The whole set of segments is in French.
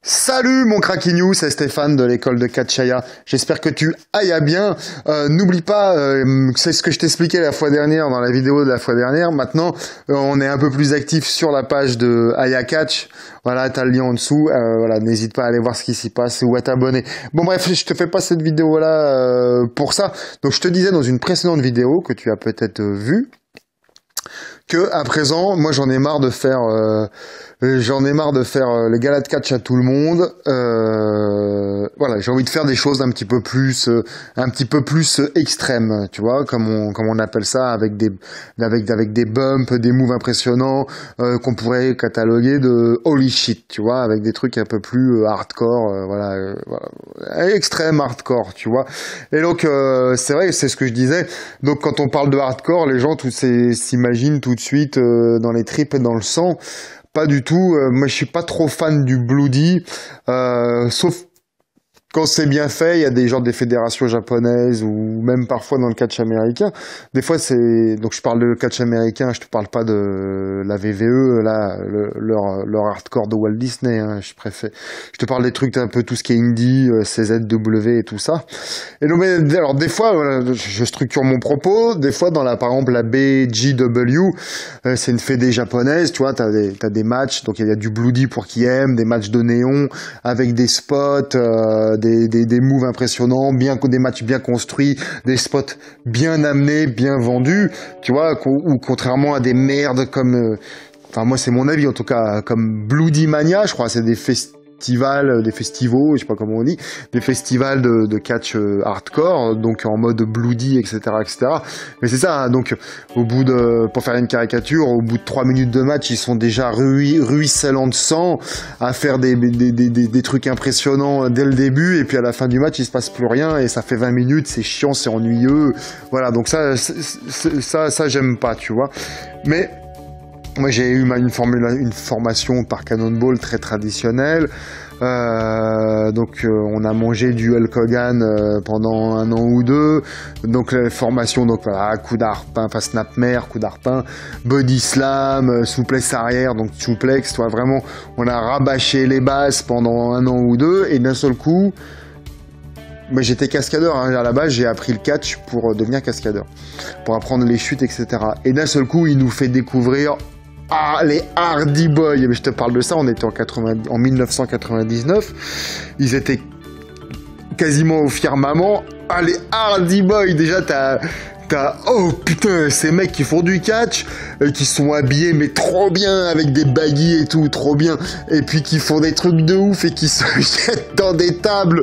Salut mon Cracky News, c'est Stéphane de l'école de Catchaya. J'espère que tu ailles bien. N'oublie pas, c'est ce que je t'expliquais la fois dernière, dans la vidéo de la fois dernière. Maintenant, on est un peu plus actif sur la page de Aya Catch. Voilà, t'as le lien en dessous. Voilà, n'hésite pas à aller voir ce qui s'y passe ou à t'abonner. Bon bref, je te fais pas cette vidéo-là pour ça. Donc je te disais dans une précédente vidéo que tu as peut-être vue, que à présent, moi j'en ai marre de faire les galas de catch à tout le monde. Voilà, j'ai envie de faire des choses un petit peu plus extrêmes, tu vois, comme on appelle ça, avec des bumps, des moves impressionnants qu'on pourrait cataloguer de holy shit, tu vois, avec des trucs un peu plus hardcore, voilà, extrême hardcore, tu vois. Et donc c'est vrai, c'est ce que je disais. Donc quand on parle de hardcore, les gens s'imaginent tout de suite dans les tripes et dans le sang. Pas du tout. Moi, je suis pas trop fan du bloody, sauf quand c'est bien fait. Il y a des genres des fédérations japonaises ou même parfois dans le catch américain. Des fois, donc je parle de catch américain. Je te parle pas de la VVE, là, leur hardcore de Walt Disney. Hein, je te parle des trucs un peu tout ce qui est indie, CZW et tout ça. Et donc, alors des fois, voilà, je structure mon propos. Des fois, par exemple, la BGW, c'est une fédé japonaise. Tu vois, t'as des matchs. Donc il y a du bloody pour qui aime, des matchs de néon avec des spots. Des moves impressionnants, des matchs bien construits, des spots bien amenés, bien vendus, tu vois, ou contrairement à des merdes comme, enfin moi c'est mon avis en tout cas, comme Bloody Mania, je crois, c'est des festivals, je sais pas comment on dit, des festivals de catch hardcore, donc en mode bloody, etc., etc. Mais c'est ça, hein, donc pour faire une caricature, au bout de 3 minutes de match, ils sont déjà ruisselants de sang, à faire des trucs impressionnants dès le début, et puis à la fin du match, il se passe plus rien, et ça fait 20 minutes, c'est chiant, c'est ennuyeux, voilà, donc ça j'aime pas, tu vois. Mais moi, j'ai eu une formation par Cannonball très traditionnelle. Donc, on a mangé du Hulk Hogan pendant 1 an ou 2. Donc, la formation, donc voilà, coup d'arpin, pas snapmare, coup d'arpin, body slam, souplesse arrière, donc suplex. Toi, vraiment, on a rabâché les bases pendant 1 an ou 2, et d'un seul coup. Moi, j'étais cascadeur, hein. À la base, j'ai appris le catch pour devenir cascadeur, pour apprendre les chutes, etc. Et d'un seul coup, il nous fait découvrir les Hardy Boys. Mais je te parle de ça, on était en 1999. Ils étaient quasiment au firmament. Les Hardy Boys, déjà, oh putain, ces mecs qui font du catch, qui sont habillés mais trop bien, avec des baggies et tout, trop bien, et puis qui font des trucs de ouf et qui se jettent dans des tables,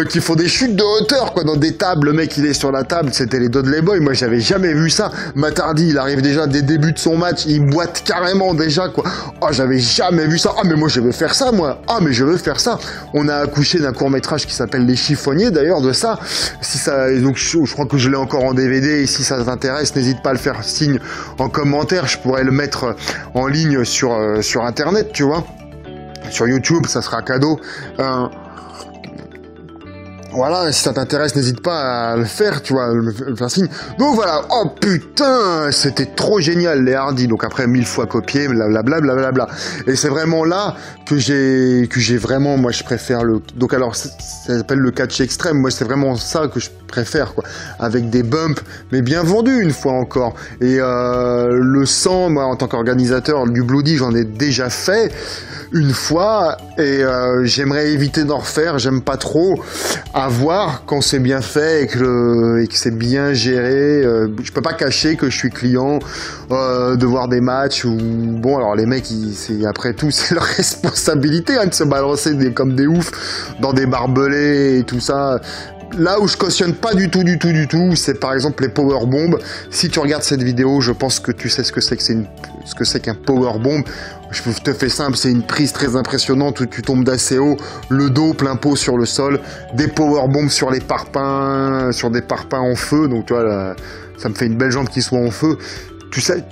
qui font des chutes de hauteur, quoi, dans des tables. Le mec il est sur la table, c'était les Dudley Boys, moi j'avais jamais vu ça. Matt Hardy, il arrive déjà dès le début de son match, il boite carrément déjà, quoi. Oh, j'avais jamais vu ça. Ah, mais moi je veux faire ça, moi. Ah, mais je veux faire ça. On a accouché d'un court-métrage qui s'appelle Les Chiffonniers, d'ailleurs, de ça. Si ça, donc je crois que je l'ai encore en DVD. Et si ça t'intéresse, n'hésite pas à le faire signe en commentaire. Je pourrais le mettre en ligne sur internet, tu vois, sur YouTube, ça sera cadeau. Voilà, si ça t'intéresse, n'hésite pas à le faire, tu vois, le faire signe. Donc voilà, oh putain, c'était trop génial, les Hardy. Donc après 1000 fois copié, blablabla. Et c'est vraiment là que j'ai vraiment, moi je préfère donc alors ça s'appelle le catch extrême. Moi c'est vraiment ça que je préfère, quoi, avec des bumps, mais bien vendus une fois encore. Et le sang, moi en tant qu'organisateur du bloody, j'en ai déjà fait une fois, et j'aimerais éviter d'en refaire. J'aime pas trop. À voir quand c'est bien fait et que c'est bien géré. Je peux pas cacher que je suis client de voir des matchs où, bon, alors les mecs, après tout, c'est leur responsabilité, hein, de se balancer comme des oufs dans des barbelés et tout ça. Là où je cautionne pas du tout, c'est par exemple les powerbombs. Si tu regardes cette vidéo, je pense que tu sais ce que c'est qu'un powerbomb. Je te fais simple, c'est une prise très impressionnante où tu tombes d'assez haut, le dos plein pot sur le sol, des powerbombs sur des parpaings en feu. Donc tu vois, là, ça me fait une belle jambe qui soit en feu. Tu sais,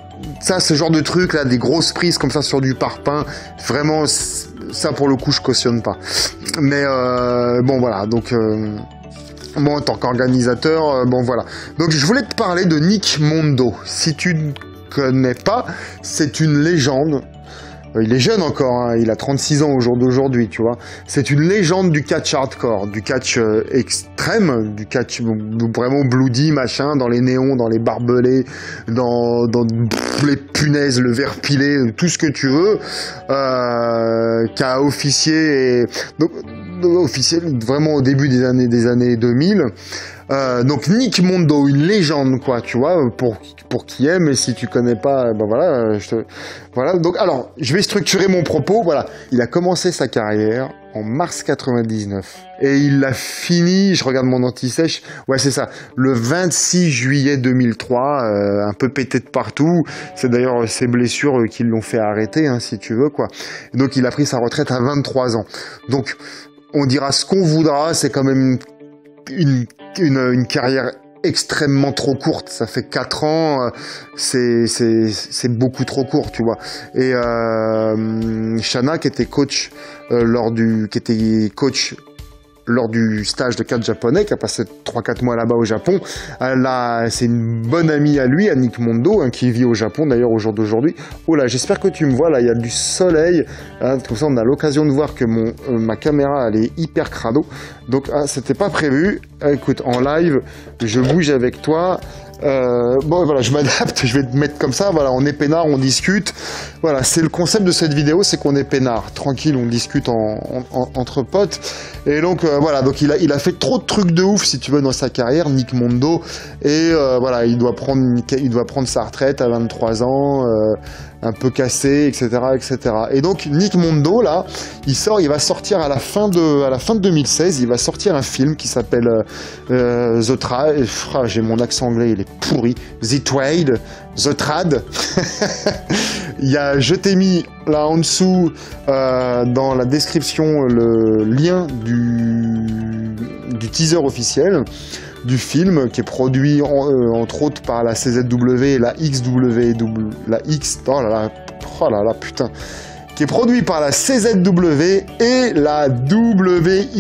ça, ce genre de truc là, des grosses prises comme ça sur du parpaing, vraiment, ça pour le coup, je cautionne pas. Mais bon voilà, donc. Moi, en tant qu'organisateur, bon voilà. Donc je voulais te parler de Nick Mondo. Si tu ne connais pas, c'est une légende Il est jeune encore, hein, il a 36 ans au jour d'aujourd'hui, tu vois. C'est une légende du catch hardcore, du catch extrême, du catch vraiment bloody, machin, dans les néons, dans les barbelés, dans les punaises, le verre pilé, tout ce que tu veux, qui a officié, donc officié vraiment au début des années 2000. Donc Nick Mondo, une légende quoi, tu vois, pour qui aime, et si tu connais pas, ben voilà, voilà. Donc alors, je vais structurer mon propos. Voilà, il a commencé sa carrière en mars 99 et il l'a fini. Je regarde mon anti-sèche. Ouais, c'est ça. Le 26 juillet 2003, un peu pété de partout. C'est d'ailleurs ses blessures qui l'ont fait arrêter, hein, si tu veux quoi. Donc il a pris sa retraite à 23 ans. Donc on dira ce qu'on voudra, c'est quand même une carrière extrêmement trop courte. Ça fait 4 ans, c'est beaucoup trop court, tu vois. Et Shanna, qui était coach lors du stage de catch japonais, qui a passé 3-4 mois là-bas au Japon, c'est une bonne amie à lui, à Nick Mondo, hein, qui vit au Japon d'ailleurs au jour d'aujourd'hui. Oh là, j'espère que tu me vois, là, il y a du soleil, hein, comme ça on a l'occasion de voir que ma caméra, elle est hyper crado, donc c'était pas prévu. Écoute, en live, je bouge avec toi. Bon voilà, je m'adapte, je vais te mettre comme ça, voilà, on est peinard, on discute, voilà, c'est le concept de cette vidéo, c'est qu'on est peinard, tranquille, on discute entre potes, et donc voilà, donc il a fait trop de trucs de ouf, si tu veux, dans sa carrière, Nick Mondo, et voilà, il doit prendre sa retraite à 23 ans, un peu cassé, etc., etc. Et donc Nick Mondo, là, il va sortir à la fin de 2016, il va sortir un film qui s'appelle The Trad. J'ai mon accent anglais, il est pourri. The Trad. Je t'ai mis là en dessous dans la description le lien du teaser officiel du film, qui est produit entre autres par la CZW et la putain, qui est produit par la CZW et la WXW.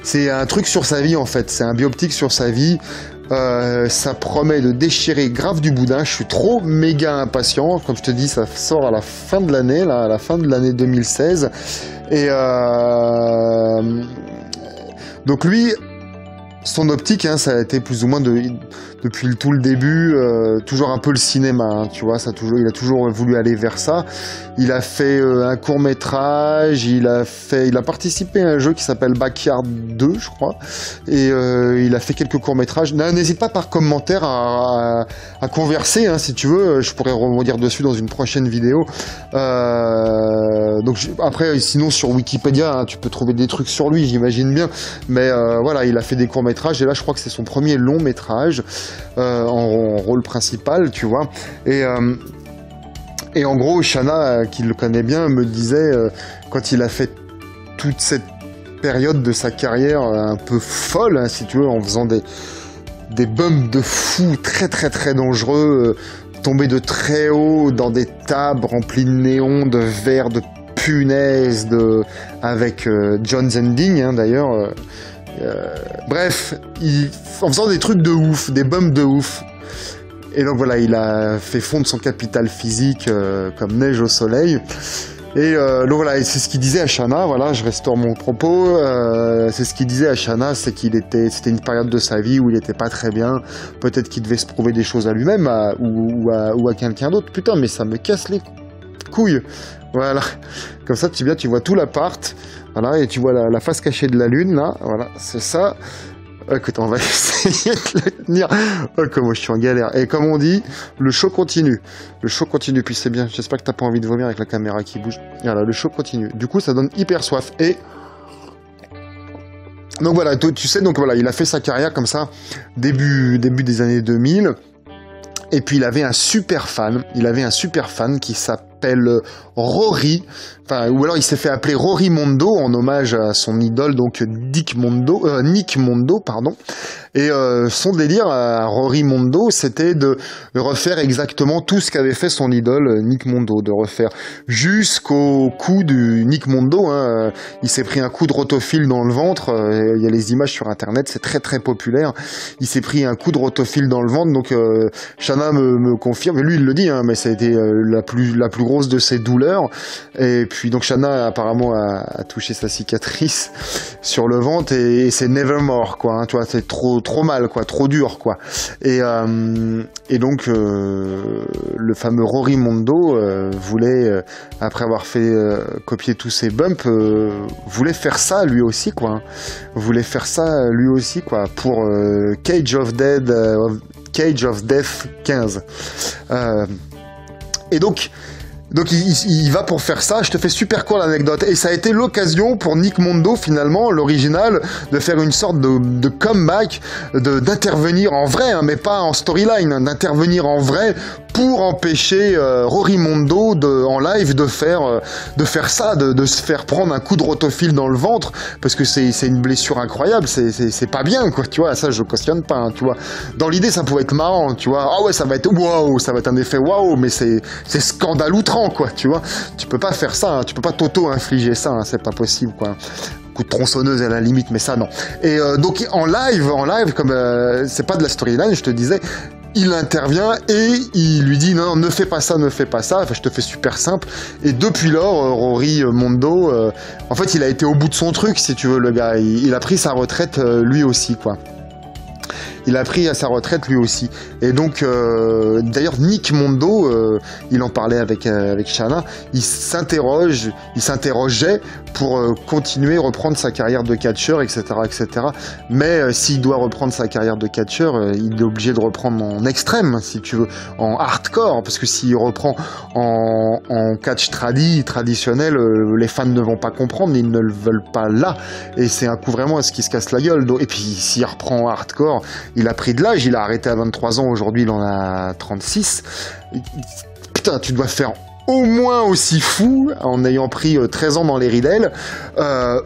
C'est un truc sur sa vie en fait, c'est un biopic sur sa vie. Ça promet de déchirer grave du boudin. Je suis trop méga impatient. Comme je te dis, ça sort à la fin de l'année, là, à la fin de l'année 2016. Et donc lui, son optique, hein, ça a été plus ou moins depuis tout le début, toujours un peu le cinéma, hein, tu vois, il a toujours voulu aller vers ça. Il a fait un court-métrage, il a participé à un jeu qui s'appelle Backyard 2, je crois, et il a fait quelques courts-métrages. N'hésite pas par commentaire à converser, hein, si tu veux, je pourrais rebondir dessus dans une prochaine vidéo. Donc après, sinon sur Wikipédia, hein, tu peux trouver des trucs sur lui, j'imagine bien, mais voilà, il a fait des courts-métrages, et là je crois que c'est son premier long-métrage. En rôle principal, tu vois, et en gros Shanna, qui le connaît bien, me disait quand il a fait toute cette période de sa carrière un peu folle, hein, si tu veux, en faisant des bumps de fou très très très dangereux, tomber de très haut dans des tables remplies de néons, de verres, de punaises, avec John's Ending, hein, d'ailleurs. Bref, en faisant des trucs de ouf, des bumps de ouf. Et donc voilà, il a fait fondre son capital physique comme neige au soleil. Et donc voilà, et c'est ce qu'il disait à Shanna, voilà, je restaure mon propos, c'est ce qu'il disait à Shanna, c'est c'était une période de sa vie où il était pas très bien, peut-être qu'il devait se prouver des choses à lui-même ou à quelqu'un d'autre. Putain, mais ça me casse les couilles. Voilà, comme ça tu vois tout l'appart, voilà, et tu vois la face cachée de la lune, là, voilà, c'est ça. Écoute, on va essayer de le tenir. Oh, comment je suis en galère. Et comme on dit, le show continue. Le show continue, puis c'est bien. J'espère que t'as pas envie de vomir avec la caméra qui bouge. Voilà, le show continue. Du coup, ça donne hyper soif. Et donc voilà, tu sais, donc voilà, il a fait sa carrière comme ça, début des années 2000. Et puis il avait un super fan qui s'appelle Rory, enfin, ou alors il s'est fait appeler Rory Mondo en hommage à son idole, donc Nick Mondo, pardon. Et son délire à Rory Mondo, c'était de refaire exactement tout ce qu'avait fait son idole Nick Mondo, de refaire jusqu'au coup du Nick Mondo. Hein, il s'est pris un coup de rotophile dans le ventre. Il y a les images sur Internet, c'est très très populaire. Il s'est pris un coup de rotophile dans le ventre. Donc Shanna me confirme, lui il le dit, hein, mais ça a été la plus grosse de ses douleurs. Et puis donc Shanna apparemment a touché sa cicatrice sur le ventre et c'est Nevermore quoi. Hein, tu vois, c'est trop mal quoi, trop dur quoi. Et donc le fameux Rory Mondo voulait après avoir fait copier tous ses bumps voulait faire ça lui aussi quoi. Hein, voulait faire ça lui aussi quoi pour Cage of Death 15. Et donc il va pour faire ça. Je te fais super court l'anecdote. Et ça a été l'occasion pour Nick Mondo, finalement, l'original, de faire une sorte de comeback, d'intervenir en vrai, hein, mais pas en storyline, hein, d'intervenir en vrai pour empêcher Rory Mondo en live de faire ça, de se faire prendre un coup de rotophile dans le ventre, parce que c'est une blessure incroyable, c'est pas bien quoi, tu vois, ça je cautionne pas, hein, tu vois. Dans l'idée ça pouvait être marrant, tu vois, ah ouais ça va être waouh, ça va être un effet waouh, mais c'est scandale outrant quoi, tu vois. Tu peux pas faire ça, hein, tu peux pas t'auto-infliger ça, hein, c'est pas possible quoi. Coup de tronçonneuse à la limite, mais ça non. Et donc en live comme c'est pas de la storyline, je te disais, il intervient et il lui dit non, ne fais pas ça, enfin je te fais super simple. Et depuis lors, Rory Mondo, en fait il a été au bout de son truc si tu veux, le gars, il a pris sa retraite lui aussi quoi. Il a pris à sa retraite lui aussi. Et donc, d'ailleurs, Nick Mondo, il en parlait avec Shanna, il s'interrogeait pour continuer, reprendre sa carrière de catcheur, etc., etc. Mais s'il doit reprendre sa carrière de catcheur, il est obligé de reprendre en extrême, si tu veux, en hardcore, parce que s'il reprend en catch traditionnel, les fans ne vont pas comprendre, ils ne le veulent pas là. Et c'est un coup vraiment à ce qui se casse la gueule. Et puis, s'il reprend en hardcore, il a pris de l'âge, il a arrêté à 23 ans, aujourd'hui il en a 36. Putain, tu dois faire au moins aussi fou, en ayant pris 13 ans dans les Riddle,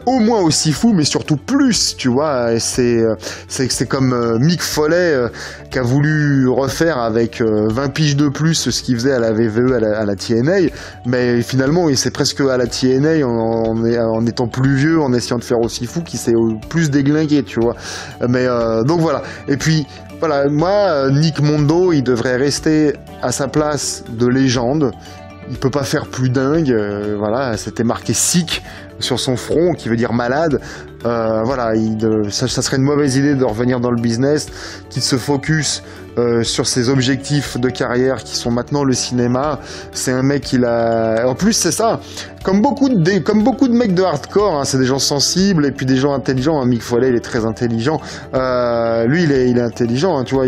au moins aussi fou, mais surtout plus, tu vois. C'est comme Mick Foley qui a voulu refaire avec 20 piges de plus ce qu'il faisait à la VVE, à la TNA, mais finalement c'est presque à la TNA en étant plus vieux, en essayant de faire aussi fou, qui s'est plus déglingué, tu vois. Mais donc voilà. Et puis voilà, moi Nick Mondo, il devrait rester à sa place de légende. Il peut pas faire plus dingue, voilà, c'était marqué sick sur son front, qui veut dire malade. Voilà, ça serait une mauvaise idée de revenir dans le business, qu'il se focus sur ses objectifs de carrière qui sont maintenant le cinéma. C'est un mec en plus c'est ça, comme beaucoup de mecs de hardcore, hein, c'est des gens sensibles et puis des gens intelligents. Hein. Mick Foley, il est très intelligent. Lui, il est intelligent, hein, tu vois,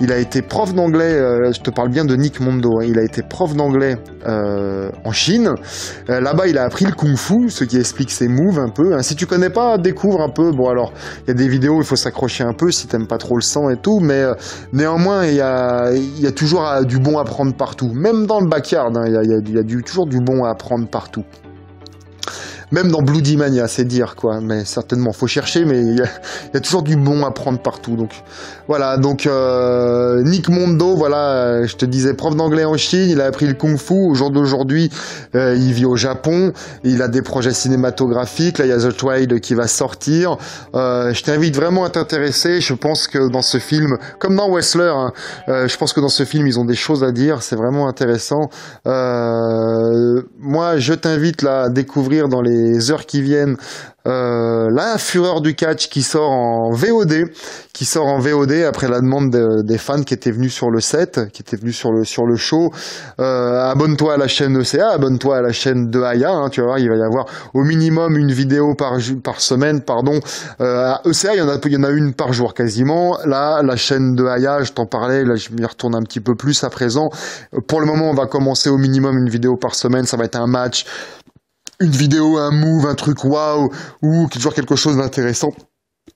il a été prof d'anglais, je te parle bien de Nick Mondo, hein, il a été prof d'anglais en Chine. Là-bas, il a appris le kung-fu, ce qui explique ses moves un peu. Hein. Si tu connais pas, découvre un peu. Bon, alors, il y a des vidéos, il faut s'accrocher un peu si t'aimes pas trop le sang et tout, mais néanmoins, il y a toujours du bon à prendre partout. Même dans le backyard, hein, il y a toujours du bon à prendre partout. Même dans Bloody Mania, c'est dire quoi, mais certainement, faut chercher, mais il y a toujours du bon à prendre partout. Donc voilà, donc Nick Mondo, voilà, je te disais, prof d'anglais en Chine, il a appris le kung-fu. Au jour d'aujourd'hui, il vit au Japon, il a des projets cinématographiques. Là, il y a The Trade qui va sortir. Je t'invite vraiment à t'intéresser. Je pense que dans ce film, comme dans Wrestler, hein, je pense que dans ce film, ils ont des choses à dire. C'est vraiment intéressant. Moi, je t'invite là à découvrir dans les heures qui viennent la Fureur du catch qui sort en VOD après la demande des fans qui étaient venus sur le set, qui étaient venus sur le show. Abonne-toi à la chaîne ECA, abonne-toi à la chaîne de Aya, hein, tu vas voir, il va y avoir au minimum une vidéo par semaine, pardon. À ECA, il y en a une par jour quasiment. Là, la chaîne de Aya, je t'en parlais, là je m'y retourne un petit peu plus à présent. Pour le moment, on va commencer au minimum une vidéo par semaine, ça va être un match, une vidéo, un move, un truc waouh, ou toujours quelque chose d'intéressant.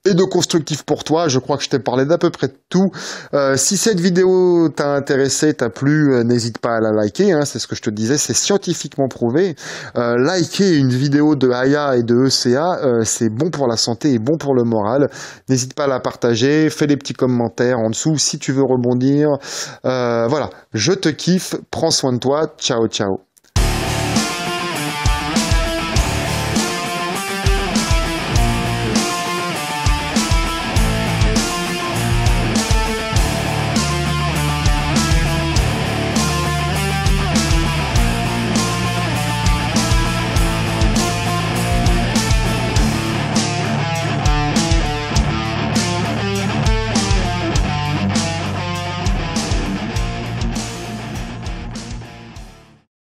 et de constructif pour toi. Je crois que je t'ai parlé d'à peu près de tout. Si cette vidéo t'a intéressé, t'a plu, n'hésite pas à la liker, hein, c'est ce que je te disais, c'est scientifiquement prouvé. Liker une vidéo de Aya et de ECA, c'est bon pour la santé et bon pour le moral. N'hésite pas à la partager, fais des petits commentaires en dessous si tu veux rebondir. Voilà, je te kiffe, prends soin de toi, ciao ciao.